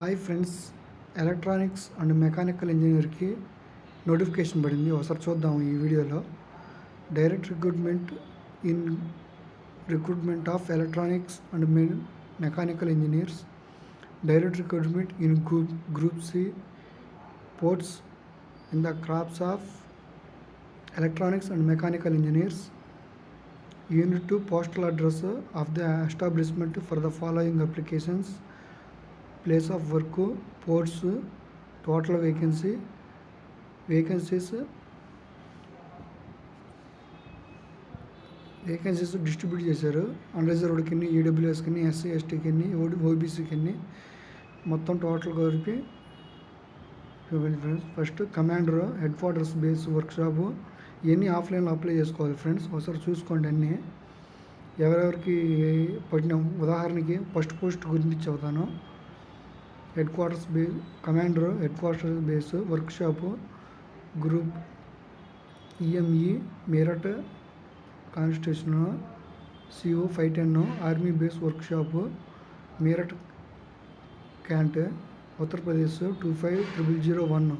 Hi friends, electronics and mechanical ఇంజనీర్కి notification పడింది. ఒకసారి చూద్దాం ఈ వీడియోలో. Direct recruitment of electronics and mechanical engineers. Direct recruitment in group C ports in the corps of electronics and mechanical engineers. Unit 2 postal address of the establishment for the following applications. Place of work, posts, total vacancies distribute చేశారు. అన్రిజర్వ్డ్కి, ఈడబ్ల్యూఎస్కి, SC ఎస్టీకి, ఓబీసీకి మొత్తం total కలిపి friends. First commander, headquarters, base, workshop ఇవన్నీ ఆఫ్లైన్లో apply చేసుకోవాలి friends. ఒకసారి చూసుకోండి అన్నీ ఎవరెవరికి పడిన. ఉదాహరణకి ఫస్ట్ పోస్ట్ గురించి చెబుతాను. Headquarters base, commander, headquarters base, workshop, group EME Meerut constitution, CO 510, army base workshop Meerut cantt, Uttar Pradesh 250001,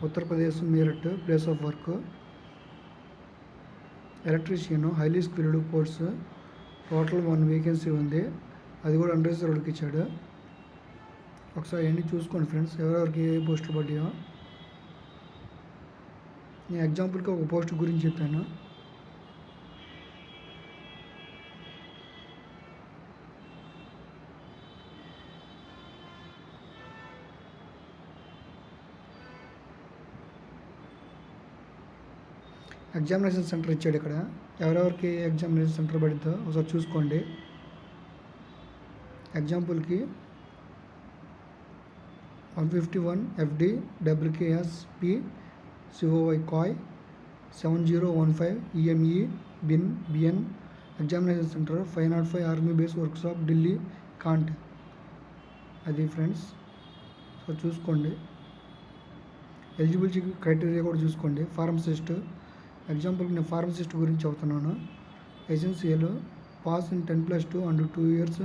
Uttar Pradesh Meerut place of work. Electrician highly skilled posts, total 1 vacancy ఉంది. అది కూడా అన్రిజర్వ్డ్కి ఇచ్చాడు. ఒకసారి అన్నీ చూసుకోండి ఫ్రెండ్స్, ఎవరెవరికి ఏ పోస్టులు పడ్డాయో. నేను ఎగ్జాంపుల్కి ఒక పోస్ట్ గురించి చెప్పాను. ఎగ్జామినేషన్ సెంటర్ ఇచ్చాడు ఇక్కడ. ఎవరెవరికి ఎగ్జామినేషన్ సెంటర్ పడిద్దో ఒకసారి చూసుకోండి. ఎగ్జాంపుల్కి 151 FD WKSP COI COI 7015 EME BN examination centre 505 army base workshop Delhi can't. అది ఫ్రెండ్స్, సో చూసుకోండి. ఎలిజిబిలిటీ క్రైటీరియా కూడా చూసుకోండి. ఫార్మసిస్ట్ ఎగ్జాంపుల్కి నేను ఫార్మసిస్ట్ గురించి చెబుతున్నాను. Essential pass in 10+2 and 2 years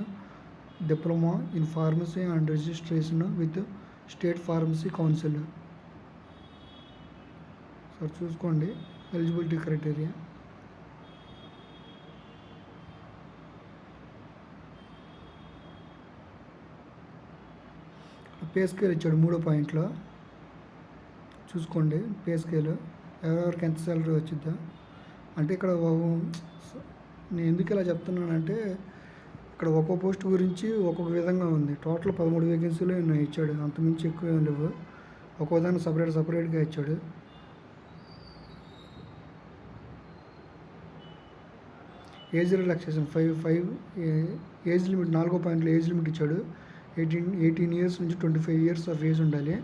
diploma in pharmacy and registration with state pharmacy council. So చూసుకోండి eligibility criteria. Pay scale ఇచ్చాడు 3 పాయింట్లో. చూసుకోండి పే స్కేల్ ఎవరెవరికి ఎంత సాలరీ వచ్చిద్దా. అంటే ఇక్కడ నేను ఎందుకు ఇలా చెప్తున్నానంటే ఇక్కడ ఒక్కో పోస్ట్ గురించి ఒక్కొక్క విధంగా ఉంది. టోటల్ 13 వేకెన్సీలు ఇచ్చాడు, అంతమించి ఎక్కువ ఏం లేవు. ఒక్కో దాన్ని సపరేట్గా ఇచ్చాడు. ఏజ్ రిలాక్సేషన్ 5 ఏజ్ లిమిట్ 4 పాయింట్లో ఏజ్ లిమిట్ ఇచ్చాడు. 18 years నుంచి 25 years ఆఫ్ ఏజ్ ఉండాలి.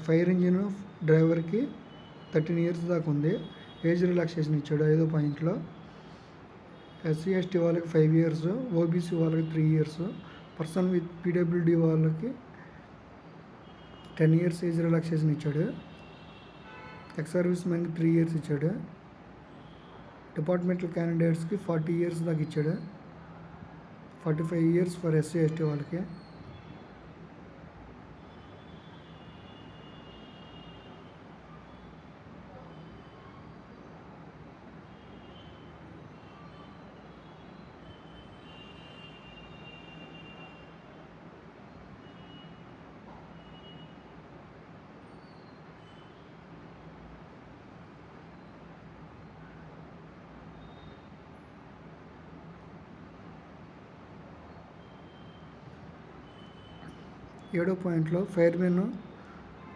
ఫైర్ ఇంజిన్ డ్రైవర్కి 13 years దాకా ఉంది. ఏజ్ రిలాక్సేషన్ ఇచ్చాడు 5 పాయింట్లో. ఎస్సీ ఎస్టీ వాళ్ళకి 5 years, ఓబీసీ వాళ్ళకి 3 years, పర్సన్ విత్ పీడబ్ల్యూడీ వాళ్ళకి 10 years ఏజ్ రిలాక్సేషన్ ఇచ్చాడు. ఎక్స్ సర్వీస్ మెన్కి 3 years ఇచ్చాడు. డిపార్ట్మెంటల్ క్యాండిడేట్స్కి 40 years దాకా ఇచ్చాడు. 45 years ఫర్ ఎస్సీ ఎస్టీ వాళ్ళకి. ఏడో పాయింట్లో firemen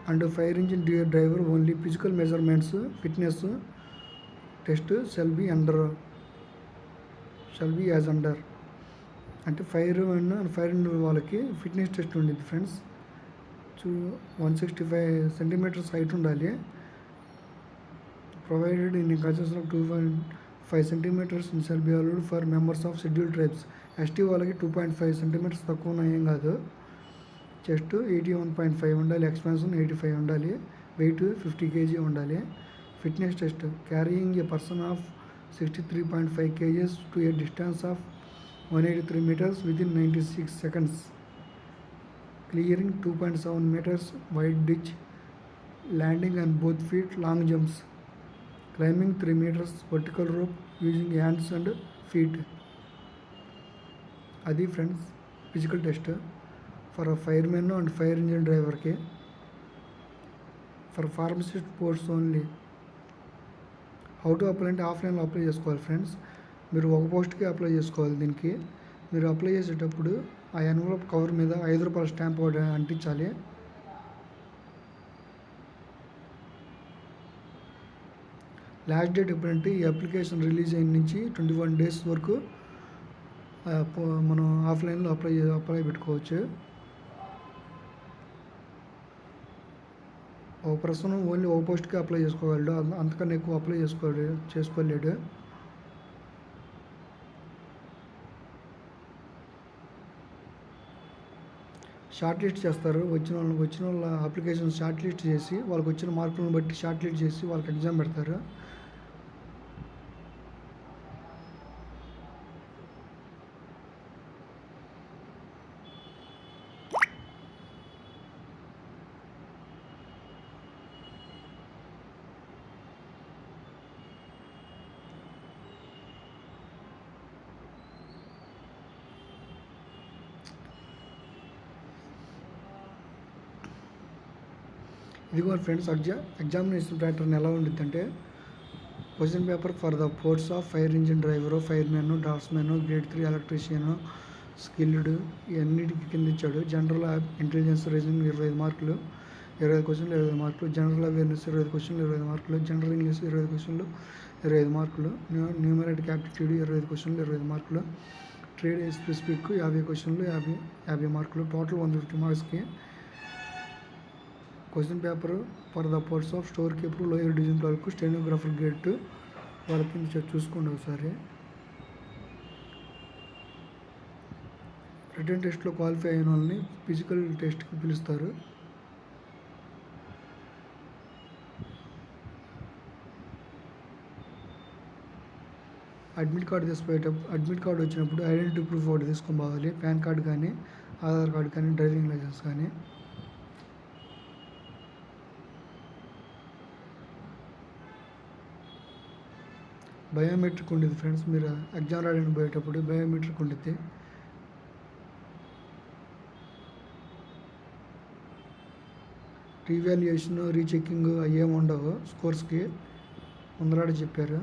and fire engine driver only physical measurements fitness test shall be as under. అంటే ఫైర్ వాళ్ళకి ఫిట్నెస్ టెస్ట్ ఉండింది ఫ్రెండ్స్. 165 centimeters హైట్ ఉండాలి. Provided in concession of 2.5 centimeters shall be allowed for members of schedule tribes. ST వాళ్ళకి 2.5 centimeters తక్కువ ఉన్నాయి, ఏం కాదు. Chest 81.5 ఉండాలి, ఎక్స్పాన్షన్ 85 ఉండాలి, వెయిట్ 50 kg ఉండాలి. Fitness test carrying A person of 63.5 kgs to a distance of 183 meters within 96 seconds. clearing 2.7 meters wide ditch, landing on both feet, long jumps, climbing 3 meters vertical rope using hands and feet. అది friends physical test for firemen and fire engine డ్రైవర్కి. For pharmacist posts only. How to apply అంటే ఆఫ్లైన్లో apply చేసుకోవాలి friends. మీరు ఒక పోస్ట్కి apply చేసుకోవాలి. దీనికి మీరు అప్లై చేసేటప్పుడు ఆ ఎన్వలప్ కవర్ మీద ₹5 స్టాంప్ ఒకటి అంటించాలి. లాస్ట్ డేట్ ఎప్పుడంటే ఈ అప్లికేషన్ రిలీజ్ అయిన నుంచి 21 days వరకు మనం ఆఫ్లైన్లో అప్లై పెట్టుకోవచ్చు. ఒక పర్సన్ ఓన్లీ ఒక పోస్ట్కి అప్లై చేసుకోగలడు, అంతకన్నా ఎక్కువ అప్లై చేసుకోలేడు. షార్ట్ లిస్ట్ చేస్తారు. వచ్చిన వాళ్ళ అప్లికేషన్ షార్ట్ లిస్ట్ చేసి వాళ్ళకి వచ్చిన మార్కులను బట్టి షార్ట్ లిస్ట్ చేసి వాళ్ళకి ఎగ్జామ్ పెడతారు. ఇదిగో ఫ్రెండ్స్ ఎగ్జామినేషన్ ప్యాటర్న్ ఎలా ఉంటుంది అంటే, question paper for the posts of fire engine driver, firemen, draftsmen, grade 3 electrician, skilled ఇవన్నిటికి కింద ఇచ్చాడు. జనరల్ ఇంటెలిజెన్స్ రీజనింగ్ 25 మార్కులు, 25 క్వశ్చన్లు 25 మార్కులు. జనరల్ అవేర్నెస్ 25 క్వశ్చన్లు 25 మార్కులు. జనరల్ ఇంగ్లీష్ 25 క్వశ్చన్లు 25 మార్కులు. న్యూమరిక్ యాప్టిట్యూడ్ 25 క్వశ్చన్లు 25 మార్కులు. ట్రేడ్ స్పెసిఫిక్ 50 క్వశ్చన్లు 50 మార్కులు. టోటల్ 150 మార్క్స్కి. Question paper for the posts of store keeper, lower division clerk, stenographer grade 2 వాళ్ళకి చూసుకోండి ఒకసారి. రిటర్న్ టెస్ట్లో క్వాలిఫై అయిన వాళ్ళని ఫిజికల్ టెస్ట్కి పిలుస్తారు. అడ్మిట్ కార్డు వచ్చినప్పుడు ఐడెంటిటీ ప్రూఫ్ ఒకటి తీసుకొని పోవాలి. పాన్ కార్డు కానీ, ఆధార్ కార్డు కానీ, డ్రైవింగ్ లైసెన్స్ కానీ. బయోమెట్రిక్ ఉండేది ఫ్రెండ్స్. మీరు ఎగ్జామ్ రాయడానికి పోయేటప్పుడు బయోమెట్రిక్ ఉండేది. రీవాల్యుయేషన్, రీచెకింగ్ అయ్యేమి ఉండవు స్కోర్స్కి, ముందరాడే చెప్పారు.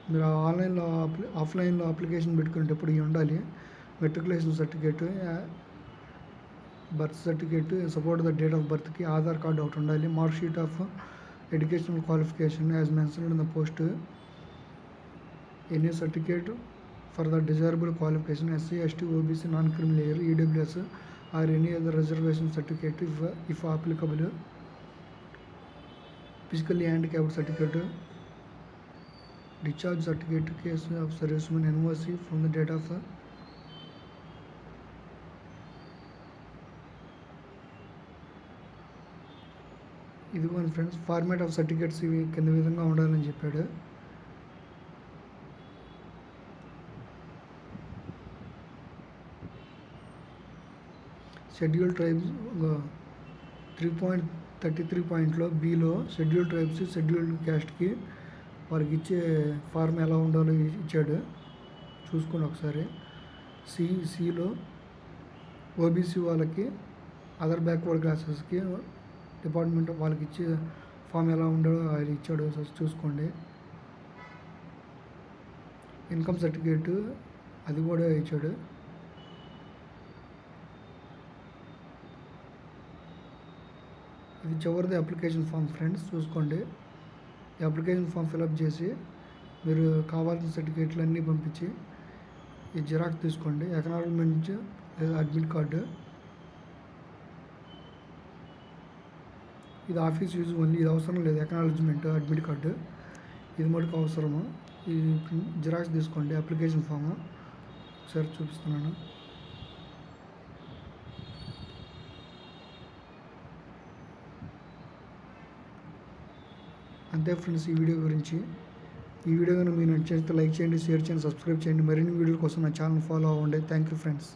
మీరు ఆఫ్లైన్లో అప్లికేషన్ పెట్టుకునేటప్పుడు ఇవి ఉండాలి. Matriculation certificate, birth certificate, support the date of బర్త్కి ఆధార్ కార్డు ఒకటి ఉండాలి. Mark sheet of educational qualification as mentioned in the post. Any certificate for the desirable qualification, SC, ST, OBC, non-criminal layer, EWS or any other reservation certificate if applicable. Physically handicapped certificate, discharge certificate, case of serviceman, NOC from the date of ఇదిగోండి friends, format of certificates ఇవి కింద విధంగా ఉండాలని చెప్పాడు. Schedule tribes 3.33 below schedule tribes, scheduled క్యాస్ట్కి వారికి ఇచ్చే form ఎలా ఉండాలో ఇచ్చాడు. చూసుకోండి ఒకసారి. సిలో ఓబీసీ వాళ్ళకి, అదర్ బ్యాక్వర్డ్ క్లాసెస్కి డిపార్ట్మెంట్ వాళ్ళకి ఇచ్చే ఫామ్ ఎలా ఉండాలో ఆయన ఇచ్చాడు, చూసుకోండి. ఇన్కమ్ సర్టిఫికేట్ అది కూడా ఇచ్చాడు. ఇది చివరిది అప్లికేషన్ ఫామ్ ఫ్రెండ్స్, చూసుకోండి. ఈ అప్లికేషన్ ఫామ్ ఫిలప్ చేసి మీరు కావాల్సిన సర్టిఫికేట్లు అన్నీ పంపించి ఈ జిరాక్స్ తీసుకోండి. ఎకనాలజ్మెంట్ లేదా అడ్మిట్ కార్డు, ఇది ఆఫీస్ యూజ్ ఓన్లీ, ఇది అవసరం లేదు. ఎకనాలజ్మెంట్, అడ్మిట్ కార్డు ఇది మటుకు అవసరము. ఈ జిరాక్స్ తీసుకోండి. అప్లికేషన్ ఫామ్ ఒకసారి చూపిస్తున్నాను. అంతే ఫ్రెండ్స్ ఈ వీడియో గురించి. ఈ వీడియో కనుక మీకు నచ్చితే లైక్ చేయండి, షేర్ చేయండి, సబ్స్క్రైబ్ చేయండి. మరిన్ని వీడియోల కోసం నా ఛానల్ ఫాలో అవ్వండి. Thank you friends.